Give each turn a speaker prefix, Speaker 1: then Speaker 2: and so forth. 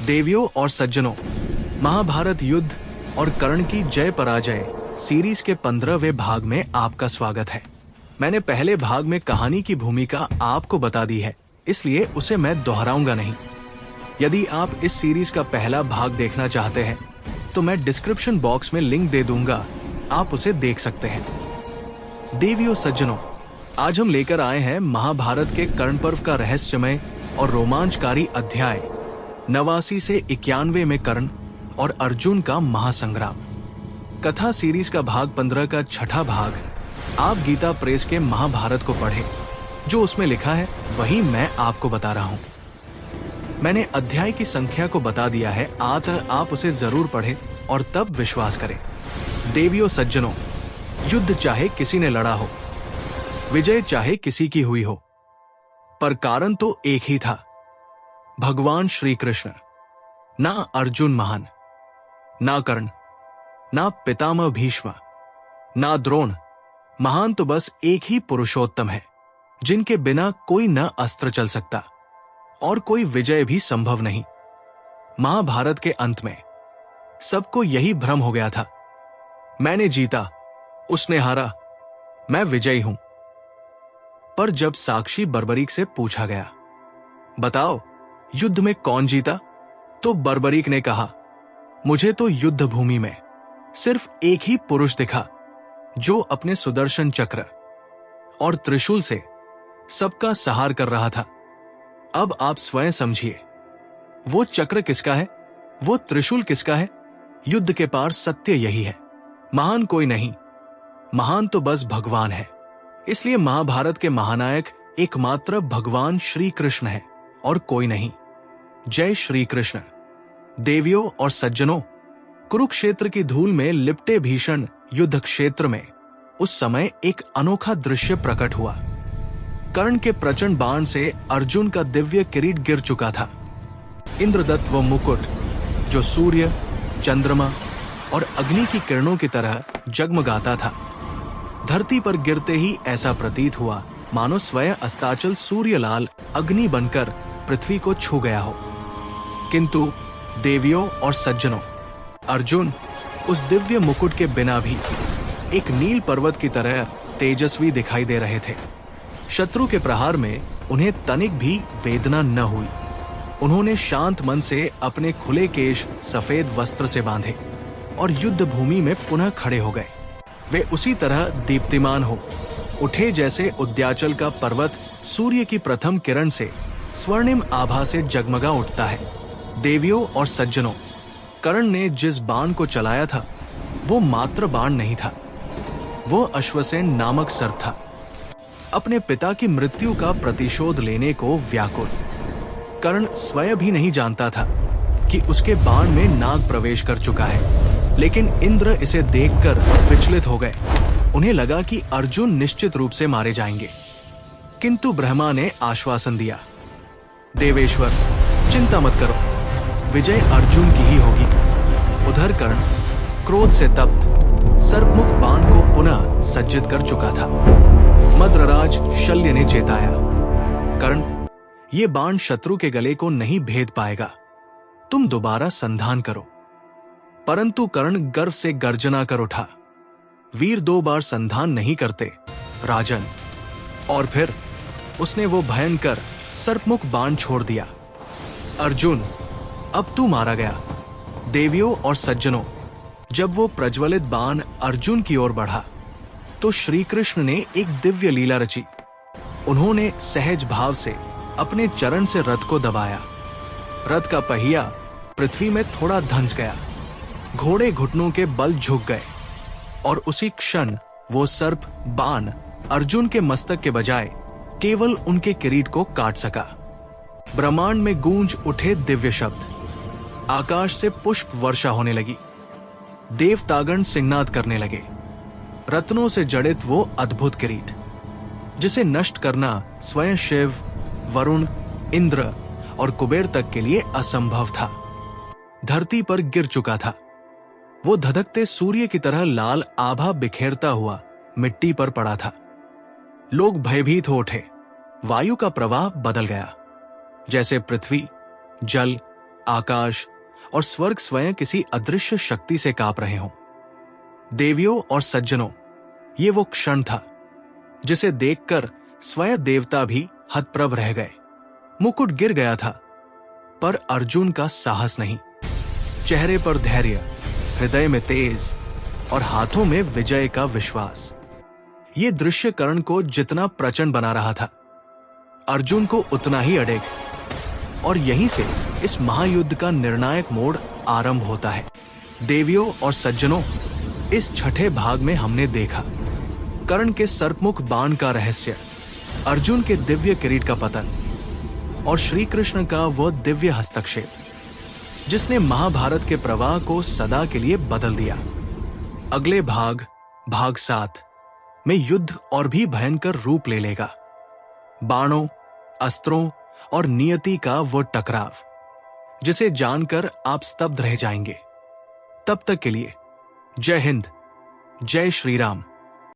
Speaker 1: देवियों और सज्जनों, महाभारत युद्ध और कर्ण की जय पराजय सीरीज के 15वें भाग में आपका स्वागत है। मैंने पहले भाग में कहानी की भूमिका आपको बता दी है, इसलिए उसे मैं दोहराऊंगा नहीं। यदि आप इस सीरीज का पहला भाग देखना चाहते हैं तो मैं डिस्क्रिप्शन बॉक्स में लिंक दे दूंगा, आप उसे देख सकते हैं। देवियों सज्जनों, आज हम लेकर आए हैं महाभारत के कर्ण पर्व का रहस्यमय और रोमांचकारी अध्याय 89 से 91 में कर्ण और अर्जुन का महासंग्राम। कथा सीरीज का भाग 15 का छठा भाग। आप गीता प्रेस के महाभारत को पढ़ें, जो उसमें लिखा है वही मैं आपको बता रहा हूं। मैंने अध्याय की संख्या को बता दिया है, आप उसे जरूर पढ़ें और तब विश्वास करें। देवियों सज्जनों, युद्ध चाहे किसी ने लड़ा हो, विजय चाहे किसी की हुई हो, पर कारण तो एक ही था, भगवान श्री कृष्ण। ना अर्जुन महान, ना कर्ण, ना पितामह भीष्म, ना द्रोण महान, तो बस एक ही पुरुषोत्तम है, जिनके बिना कोई न अस्त्र चल सकता और कोई विजय भी संभव नहीं। महाभारत के अंत में सबको यही भ्रम हो गया था, मैंने जीता, उसने हारा, मैं विजयी हूं। पर जब साक्षी बर्बरीक से पूछा गया, बताओ युद्ध में कौन जीता, तो बर्बरीक ने कहा, मुझे तो युद्ध भूमि में सिर्फ एक ही पुरुष दिखा, जो अपने सुदर्शन चक्र और त्रिशूल से सबका सहार कर रहा था। अब आप स्वयं समझिए, वो चक्र किसका है, वो त्रिशूल किसका है। युद्ध के पार सत्य यही है, महान कोई नहीं, महान तो बस भगवान है। इसलिए महाभारत के महानायक एकमात्र भगवान श्री कृष्ण है और कोई नहीं। जय श्री कृष्ण। देवियों और सज्जनों, कुरुक्षेत्र की धूल में लिपटे भीषण युद्ध क्षेत्र में उस समय एक अनोखा दृश्य प्रकट हुआ। कर्ण के प्रचंड बाण से अर्जुन का दिव्य किरीट गिर चुका था। इंद्रदत्त वो मुकुट, जो सूर्य, चंद्रमा और अग्नि की किरणों की तरह जगमगाता था, धरती पर गिरते ही ऐसा प्रतीत हुआ मानो स्वयं अस्ताचल सूर्यलाल अग्नि बनकर पृथ्वी को छू गया हो। किंतु देवियों और सज्जनों, अर्जुन उस दिव्य मुकुट के बिना भी एक नील पर्वत की तरह तेजस्वी दिखाई दे रहे थे। शत्रु के प्रहार में उन्हें तनिक भी वेदना न हुई। उन्होंने शांत मन से अपने खुले केश सफेद वस्त्र से बांधे और युद्ध भूमि में पुनः खड़े हो गए। वे उसी तरह दीप्तिमान हो उठे जैसे उद्याचल का पर्वत सूर्य की प्रथम किरण से स्वर्णिम आभा से जगमगा उठता है। देवियों और सज्जनों, कर्ण ने जिस बाण को चलाया था वो मात्र बाण नहीं था, वो अश्वसेन नामक सर था, अपने पिता की मृत्यु का प्रतिशोध लेने को व्याकुल। कर्ण स्वयं भी नहीं जानता था कि उसके बाण में नाग प्रवेश कर चुका है, लेकिन इंद्र इसे देखकर विचलित हो गए। उन्हें लगा कि अर्जुन निश्चित रूप से मारे जाएंगे, किंतु ब्रह्मा ने आश्वासन दिया, देवेश्वर चिंता मत करो, विजय अर्जुन की ही होगी। उधर कर्ण क्रोध से तप्त सर्पमुख बाण को पुनः सज्जित कर चुका था। मद्रराज शल्य ने चेताया, कर्ण, ये बाण शत्रु के गले को नहीं भेद पाएगा, तुम दोबारा संधान करो। परंतु कर्ण गर्व से गर्जना कर उठा, वीर 2 बार संधान नहीं करते राजन। और फिर उसने वो भयंकर सर्पमुख बाण छोड़ दिया। अर्जुन, अब तू मारा गया। देवियों और सज्जनों, जब वो प्रज्वलित बाण अर्जुन की ओर बढ़ा तो श्री कृष्ण ने एक दिव्य लीला रची। उन्होंने सहज भाव से अपने चरण से रथ को दबाया। रथ का पहिया पृथ्वी में थोड़ा धंस गया, घोड़े घुटनों के बल झुक गए और उसी क्षण वो सर्प बाण अर्जुन के मस्तक के बजाय केवल उनके किरीट को काट सका। ब्रह्मांड में गूंज उठे दिव्य शब्द, आकाश से पुष्प वर्षा होने लगी, देवतागण सिंहनाद करने लगे। रत्नों से जड़ित वो अद्भुत किरीट, जिसे नष्ट करना स्वयं शिव, वरुण, इंद्र और कुबेर तक के लिए असंभव था, धरती पर गिर चुका था। वो धधकते सूर्य की तरह लाल आभा बिखेरता हुआ मिट्टी पर पड़ा था। लोग भयभीत हो उठे। वायु का प्रवाह बदल गया, जैसे पृथ्वी, जल आकाश और स्वर्ग स्वयं किसी अदृश्य शक्ति से कांप रहे हों। देवियों और सज्जनों, ये वो क्षण था जिसे देखकर स्वयं देवता भी हतप्रभ रह गए। मुकुट गिर गया था, पर अर्जुन का साहस नहीं। चेहरे पर धैर्य, हृदय में तेज और हाथों में विजय का विश्वास। ये दृश्य कर्ण को जितना प्रचंड बना रहा था, अर्जुन को उतना ही अड़ेग। और यहीं से इस महायुद्ध का निर्णायक मोड़ आरंभ होता है। देवियों और सज्जनों, इस छठे भाग में हमने देखा कर्ण के सर्पमुख बाण का रहस्य, अर्जुन के दिव्य किरीट का पतन और श्री कृष्ण का वह दिव्य हस्तक्षेप जिसने महाभारत के प्रवाह को सदा के लिए बदल दिया। अगले भाग 7 में युद्ध और भी भयंकर रूप ले लेगा। बाणों, अस्त्रों और नियति का वो टकराव जिसे जानकर आप स्तब्ध रह जाएंगे। तब तक के लिए जय हिंद, जय श्री राम।